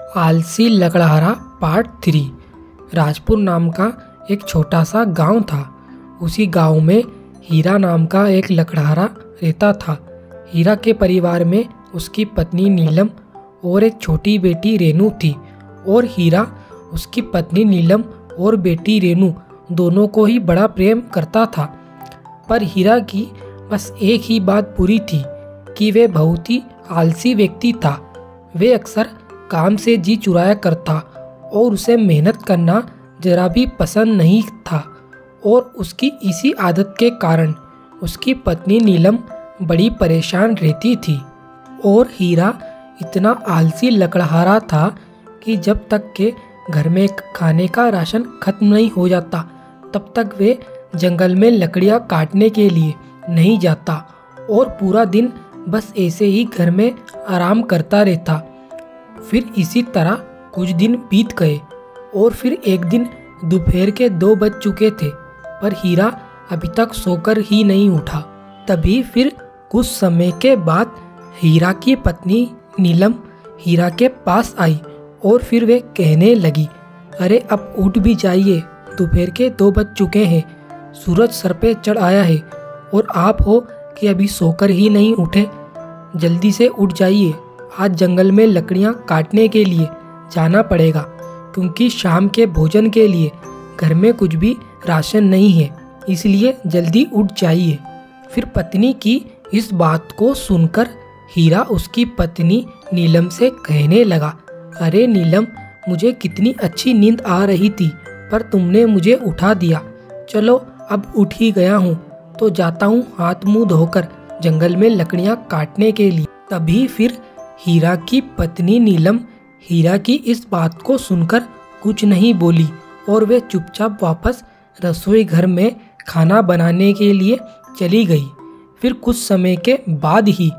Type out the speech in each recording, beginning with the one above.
आलसी लकड़हारा पार्ट 3। राजपुर नाम का एक छोटा सा गांव था। उसी गांव में हीरा नाम का एक लकड़हारा रहता था। हीरा के परिवार में उसकी पत्नी नीलम और एक छोटी बेटी रेनू थी। और हीरा उसकी पत्नी नीलम और बेटी रेनू दोनों को ही बड़ा प्रेम करता था। पर हीरा की बस एक ही बात बुरी थी कि वे बहुत ही आलसी व्यक्ति था। वे अक्सर काम से जी चुराया करता और उसे मेहनत करना जरा भी पसंद नहीं था। और उसकी इसी आदत के कारण उसकी पत्नी नीलम बड़ी परेशान रहती थी। और हीरा इतना आलसी लकड़हारा था कि जब तक के घर में खाने का राशन खत्म नहीं हो जाता तब तक वे जंगल में लकड़ियां काटने के लिए नहीं जाता और पूरा दिन बस ऐसे ही घर में आराम करता रहता। फिर इसी तरह कुछ दिन बीत गए और फिर एक दिन दोपहर के 2 बज चुके थे पर हीरा अभी तक सोकर ही नहीं उठा। तभी फिर कुछ समय के बाद हीरा की पत्नी नीलम हीरा के पास आई और फिर वे कहने लगी, अरे अब उठ भी जाइए, दोपहर के 2 बज चुके हैं, सूरज सर पे चढ़ आया है और आप हो कि अभी सोकर ही नहीं उठे। जल्दी से उठ जाइए, आज जंगल में लकड़ियां काटने के लिए जाना पड़ेगा क्योंकि शाम के भोजन के लिए घर में कुछ भी राशन नहीं है, इसलिए जल्दी उठ जाइए। फिर पत्नी की इस बात को सुनकर हीरा उसकी पत्नी नीलम से कहने लगा, अरे नीलम, मुझे कितनी अच्छी नींद आ रही थी पर तुमने मुझे उठा दिया। चलो अब उठ ही गया हूँ तो जाता हूँ हाथ मुंह धोकर जंगल में लकड़ियाँ काटने के लिए। तभी फिर हीरा की पत्नी नीलम हीरा की इस बात को सुनकर कुछ नहीं बोली और वे चुपचाप वापस रसोई घर में खाना बनाने के लिए चली गई। फिर कुछ समय के बाद ही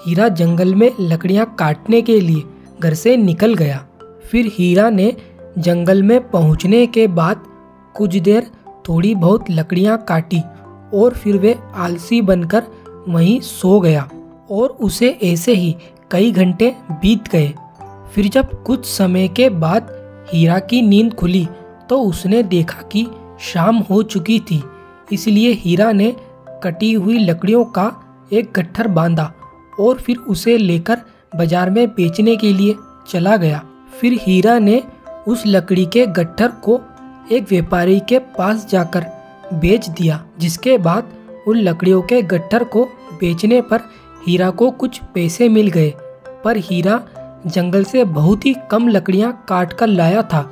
हीरा जंगल में लकड़ियां काटने के लिए घर से निकल गया। फिर हीरा ने जंगल में पहुंचने के बाद कुछ देर थोड़ी बहुत लकड़ियां काटी और फिर वे आलसी बनकर वहीं सो गया और उसे ऐसे ही कई घंटे बीत गए। फिर जब कुछ समय के बाद हीरा की नींद खुली तो उसने देखा कि शाम हो चुकी थी, इसलिए हीरा ने कटी हुई लकड़ियों का एक गट्ठर बांधा और फिर उसे लेकर बाजार में बेचने के लिए चला गया। फिर हीरा ने उस लकड़ी के गट्ठर को एक व्यापारी के पास जाकर बेच दिया, जिसके बाद उन लकड़ियों के गट्ठर को बेचने पर हीरा को कुछ पैसे मिल गए। पर हीरा जंगल से बहुत ही कम लकड़ियां काट कर लाया था,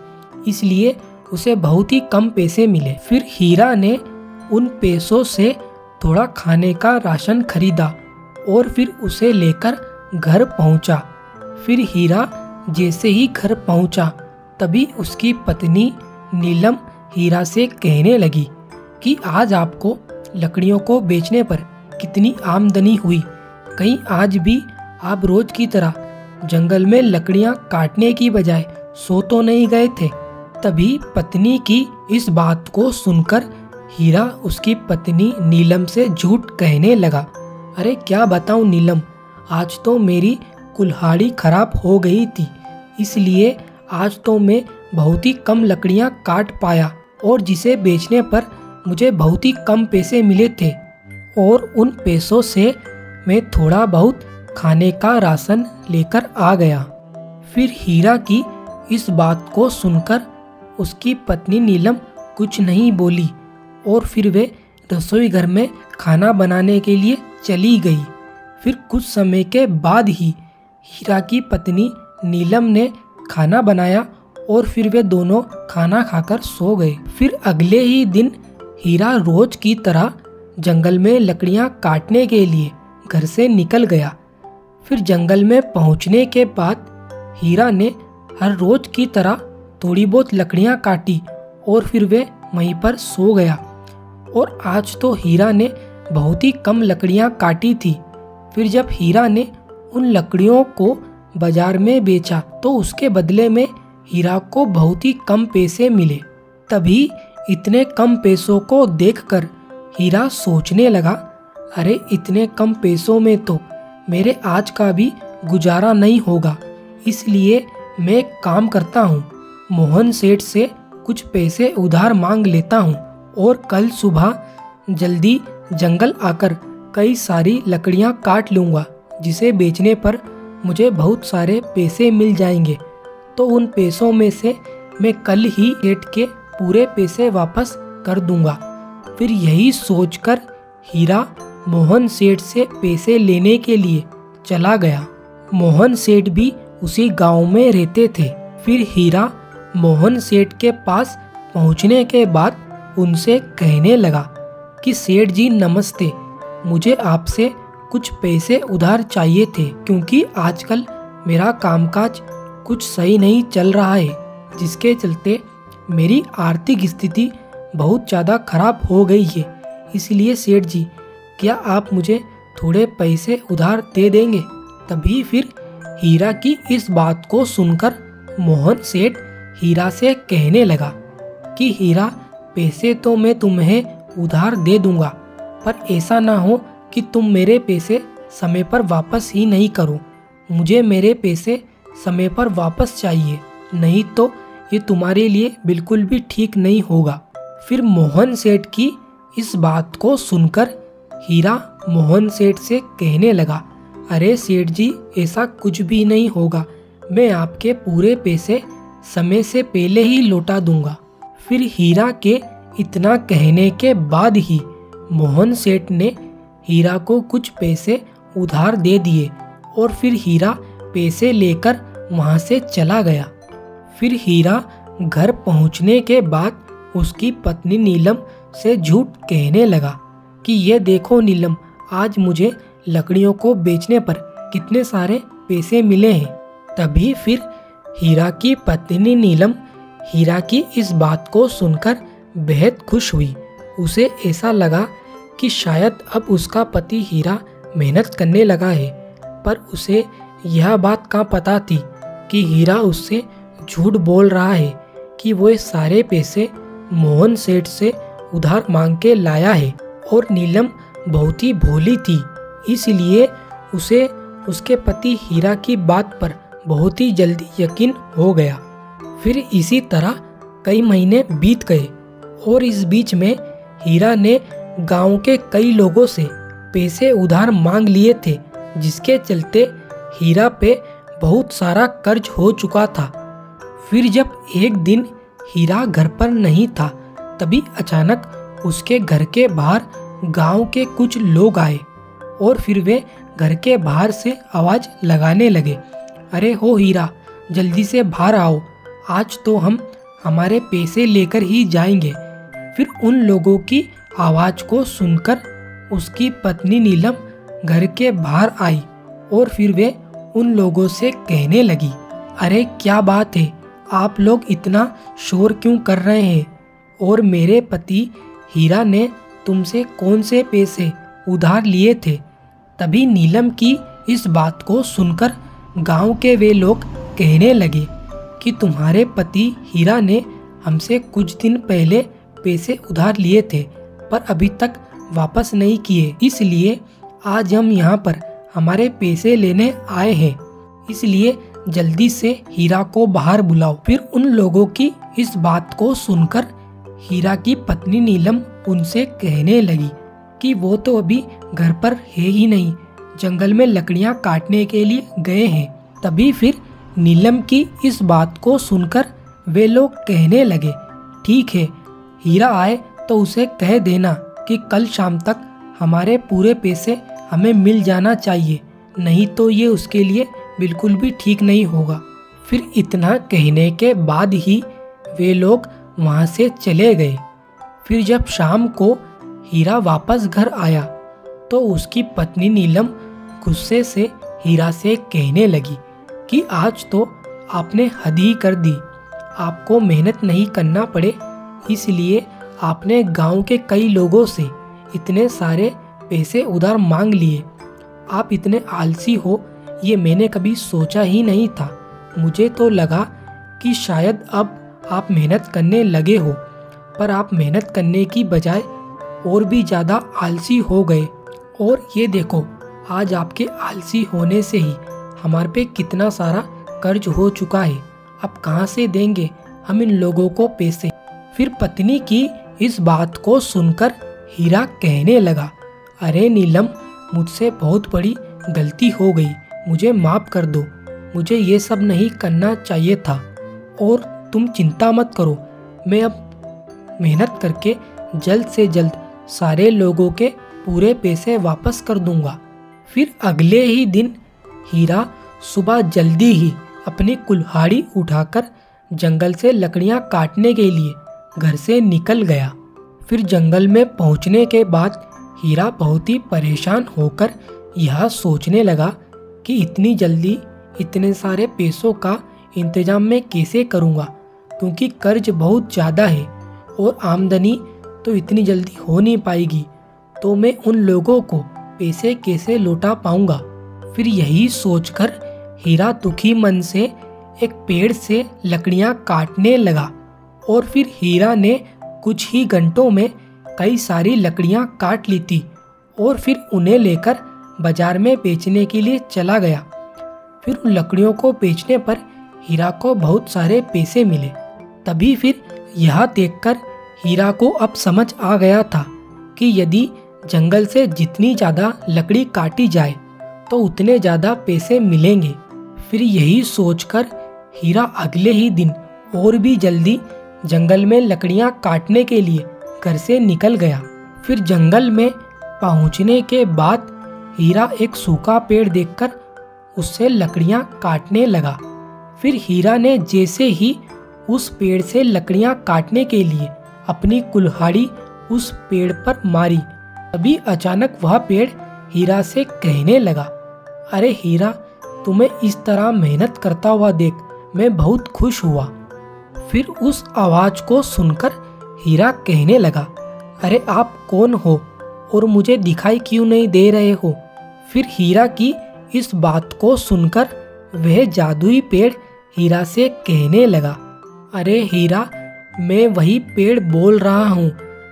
इसलिए उसे बहुत ही कम पैसे मिले। फिर हीरा ने उन पैसों से थोड़ा खाने का राशन खरीदा और फिर उसे लेकर घर पहुंचा। फिर हीरा जैसे ही घर पहुंचा तभी उसकी पत्नी नीलम हीरा से कहने लगी कि आज आपको लकड़ियों को बेचने पर कितनी आमदनी हुई, कहीं आज भी आप रोज की तरह जंगल में लकड़ियां काटने की बजाय सो तो नहीं गए थे। तभी पत्नी की इस बात को सुनकर हीरा उसकी पत्नी नीलम से झूठ कहने लगा, अरे क्या बताऊं नीलम, आज तो मेरी कुल्हाड़ी खराब हो गई थी, इसलिए आज तो मैं बहुत ही कम लकड़ियां काट पाया और जिसे बेचने पर मुझे बहुत ही कम पैसे मिले थे और उन पैसों से मैं थोड़ा बहुत खाने का राशन लेकर आ गया। फिर हीरा की इस बात को सुनकर उसकी पत्नी नीलम कुछ नहीं बोली और फिर वे रसोई घर में खाना बनाने के लिए चली गई। फिर कुछ समय के बाद ही हीरा की पत्नी नीलम ने खाना बनाया और फिर वे दोनों खाना खाकर सो गए। फिर अगले ही दिन हीरा रोज की तरह जंगल में लकड़ियां काटने के लिए घर से निकल गया। फिर जंगल में पहुंचने के बाद हीरा ने हर रोज की तरह थोड़ी बहुत लकड़ियां काटी और फिर वे वहीं पर सो गया। और आज तो हीरा ने बहुत ही कम लकड़ियां काटी थी। फिर जब हीरा ने उन लकड़ियों को बाजार में बेचा तो उसके बदले में हीरा को बहुत ही कम पैसे मिले। तभी इतने कम पैसों को देखकर हीरा सोचने लगा, अरे इतने कम पैसों में तो मेरे आज का भी गुजारा नहीं होगा, इसलिए मैं एक काम करता हूँ, मोहन सेठ से कुछ पैसे उधार मांग लेता हूँ और कल सुबह जल्दी जंगल आकर कई सारी लकड़ियाँ काट लूँगा, जिसे बेचने पर मुझे बहुत सारे पैसे मिल जाएंगे। तो उन पैसों में से मैं कल ही सेठ के पूरे पैसे वापस कर दूंगा। फिर यही सोचकर हीरा मोहन सेठ से पैसे लेने के लिए चला गया। मोहन सेठ भी उसी गांव में रहते थे। फिर हीरा मोहन सेठ के पास पहुंचने के बाद उनसे कहने लगा कि सेठ जी नमस्ते, मुझे आपसे कुछ पैसे उधार चाहिए थे, क्योंकि आजकल मेरा कामकाज कुछ सही नहीं चल रहा है, जिसके चलते मेरी आर्थिक स्थिति बहुत ज़्यादा खराब हो गई है। इसलिए सेठ जी, क्या आप मुझे थोड़े पैसे उधार दे देंगे? तभी फिर हीरा की इस बात को सुनकर मोहन सेठ हीरा से कहने लगा कि हीरा, पैसे तो मैं तुम्हें उधार दे दूंगा, पर ऐसा ना हो कि तुम मेरे पैसे समय पर वापस ही नहीं करो। मुझे मेरे पैसे समय पर वापस चाहिए, नहीं तो ये तुम्हारे लिए बिल्कुल भी ठीक नहीं होगा। फिर मोहन सेठ की इस बात को सुनकर हीरा मोहन सेठ से कहने लगा, अरे सेठ जी, ऐसा कुछ भी नहीं होगा, मैं आपके पूरे पैसे समय से पहले ही लौटा दूंगा। फिर हीरा के इतना कहने के बाद ही मोहन सेठ ने हीरा को कुछ पैसे उधार दे दिए और फिर हीरा पैसे लेकर वहां से चला गया। फिर हीरा घर पहुंचने के बाद उसकी पत्नी नीलम से झूठ कहने लगा कि ये देखो नीलम, आज मुझे लकड़ियों को बेचने पर कितने सारे पैसे मिले हैं। तभी फिर हीरा की पत्नी नीलम हीरा की इस बात को सुनकर बेहद खुश हुई। उसे ऐसा लगा कि शायद अब उसका पति हीरा मेहनत करने लगा है, पर उसे यह बात कहाँ पता थी कि हीरा उससे झूठ बोल रहा है कि वो सारे पैसे मोहन सेठ से उधार मांग के लाया है। और नीलम बहुत ही भोली थी, इसलिए उसे उसके पति हीरा की बात पर बहुत ही जल्दी यकीन हो गया। फिर इसी तरह कई महीने बीत गए और इस बीच में हीरा ने गांव के कई लोगों से पैसे उधार मांग लिए थे, जिसके चलते हीरा पे बहुत सारा कर्ज हो चुका था। फिर जब एक दिन हीरा घर पर नहीं था, तभी अचानक उसके घर के बाहर गांव के कुछ लोग आए और फिर वे घर के बाहर से आवाज लगाने लगे, अरे हो हीरा, जल्दी से बाहर आओ, आज तो हम हमारे पैसे लेकर ही जाएंगे। फिर उन लोगों की आवाज को सुनकर उसकी पत्नी नीलम घर के बाहर आई और फिर वे उन लोगों से कहने लगी, अरे क्या बात है, आप लोग इतना शोर क्यों कर रहे हैं? और मेरे पति हीरा ने तुमसे कौन से पैसे उधार लिए थे? तभी नीलम की इस बात को सुनकर गांव के वे लोग कहने लगे कि तुम्हारे पति हीरा ने हमसे कुछ दिन पहले पैसे उधार लिए थे, पर अभी तक वापस नहीं किए, इसलिए आज हम यहाँ पर हमारे पैसे लेने आए हैं, इसलिए जल्दी से हीरा को बाहर बुलाओ। फिर उन लोगों की इस बात को सुनकर हीरा की पत्नी नीलम उनसे कहने लगी कि वो तो अभी घर पर है ही नहीं, जंगल में लकड़ियां काटने के लिए गए हैं। तभी फिर नीलम की इस बात को सुनकर वे लोग कहने लगे, ठीक है, हीरा आए तो उसे कह देना कि कल शाम तक हमारे पूरे पैसे हमें मिल जाना चाहिए, नहीं तो ये उसके लिए बिल्कुल भी ठीक नहीं होगा। फिर इतना कहने के बाद ही वे लोग वहाँ से चले गए। फिर जब शाम को हीरा वापस घर आया तो उसकी पत्नी नीलम गुस्से से हीरा से कहने लगी कि आज तो आपने हद ही कर दी, आपको मेहनत नहीं करना पड़े, इसलिए आपने गांव के कई लोगों से इतने सारे पैसे उधार मांग लिए। आप इतने आलसी हो ये मैंने कभी सोचा ही नहीं था। मुझे तो लगा कि शायद अब आप मेहनत करने लगे हो, पर आप मेहनत करने की बजाय और भी ज़्यादा आलसी हो गए। और ये देखो, आज आपके आलसी होने से ही हमारे पे कितना सारा कर्ज हो चुका है। अब कहाँ से देंगे हम इन लोगों को पैसे। फिर पत्नी की इस बात को सुनकर हीरा कहने लगा, अरे नीलम, मुझसे बहुत बड़ी गलती हो गई, मुझे माफ़ कर दो, मुझे ये सब नहीं करना चाहिए था। और तुम चिंता मत करो, मैं अब मेहनत करके जल्द से जल्द सारे लोगों के पूरे पैसे वापस कर दूंगा। फिर अगले ही दिन हीरा सुबह जल्दी ही अपनी कुल्हाड़ी उठाकर जंगल से लकड़ियां काटने के लिए घर से निकल गया। फिर जंगल में पहुंचने के बाद हीरा बहुत ही परेशान होकर यह सोचने लगा कि इतनी जल्दी इतने सारे पैसों का इंतजाम मैं कैसे करूंगा, क्योंकि कर्ज बहुत ज़्यादा है और आमदनी तो इतनी जल्दी हो नहीं पाएगी, तो मैं उन लोगों को पैसे कैसे लौटा पाऊंगा। फिर यही सोचकर हीरा दुखी मन से एक पेड़ से लकड़ियां काटने लगा और फिर हीरा ने कुछ ही घंटों में कई सारी लकड़ियां काट ली थी और फिर उन्हें लेकर बाजार में बेचने के लिए चला गया। फिर उन लकड़ियों को बेचने पर हीरा को बहुत सारे पैसे मिले। तभी फिर यह देखकर हीरा को अब समझ आ गया था कि यदि जंगल से जितनी ज़्यादा लकड़ी काटी जाए तो उतने ज़्यादा पैसे मिलेंगे। फिर यही सोचकर हीरा अगले ही दिन और भी जल्दी जंगल में लकड़ियां काटने के लिए घर से निकल गया। फिर जंगल में पहुंचने के बाद हीरा एक सूखा पेड़ देखकर उससे लकड़ियां काटने लगा। फिर हीरा ने जैसे ही उस पेड़ से लकड़ियां काटने के लिए अपनी कुल्हाड़ी उस पेड़ पर मारी, तभी अचानक वह पेड़ हीरा से कहने लगा, अरे हीरा, तुम्हें इस तरह मेहनत करता हुआ देख मैं बहुत खुश हुआ। फिर उस आवाज़ को सुनकर हीरा कहने लगा, अरे आप कौन हो और मुझे दिखाई क्यों नहीं दे रहे हो। फिर हीरा की इस बात को सुनकर वह जादुई पेड़ हीरा से कहने लगा, अरे हीरा, मैं वही पेड़ बोल रहा हूँ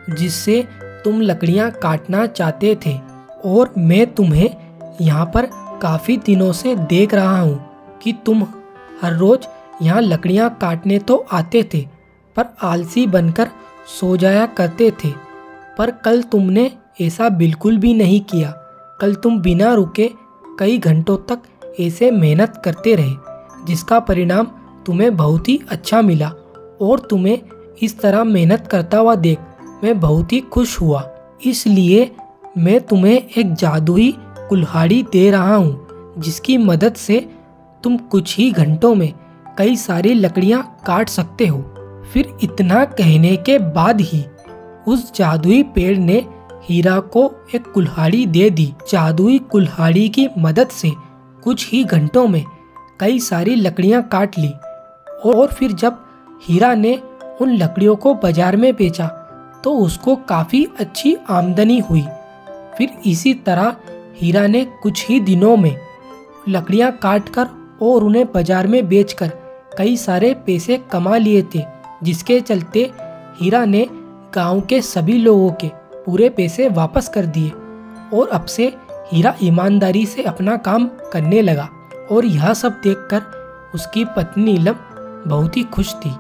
जिससे तुम लकड़ियाँ काटना चाहते थे, और मैं तुम्हें यहाँ पर काफ़ी दिनों से देख रहा हूँ कि तुम हर रोज़ यहाँ लकड़ियाँ काटने तो आते थे पर आलसी बनकर सो जाया करते थे। पर कल तुमने ऐसा बिल्कुल भी नहीं किया। कल तुम बिना रुके कई घंटों तक ऐसे मेहनत करते रहे, जिसका परिणाम तुम्हें बहुत ही अच्छा मिला, और तुम्हें इस तरह मेहनत करता हुआ देख मैं बहुत ही खुश हुआ। इसलिए मैं तुम्हें एक जादुई कुल्हाड़ी दे रहा हूँ जिसकी मदद से तुम कुछ ही घंटों में कई सारी लकड़ियाँ काट सकते हो। फिर इतना कहने के बाद ही उस जादुई पेड़ ने हीरा को एक कुल्हाड़ी दे दी। जादुई कुल्हाड़ी की मदद से कुछ ही घंटों में कई सारी लकड़ियाँ काट ली, और फिर जब हीरा ने उन लकड़ियों को बाजार में बेचा तो उसको काफ़ी अच्छी आमदनी हुई। फिर इसी तरह हीरा ने कुछ ही दिनों में लकड़ियाँ काटकर और उन्हें बाजार में बेचकर कई सारे पैसे कमा लिए थे, जिसके चलते हीरा ने गांव के सभी लोगों के पूरे पैसे वापस कर दिए, और अब से हीरा ईमानदारी से अपना काम करने लगा। और यह सब देखकर उसकी पत्नी नीलम बहुत ही खुश थी।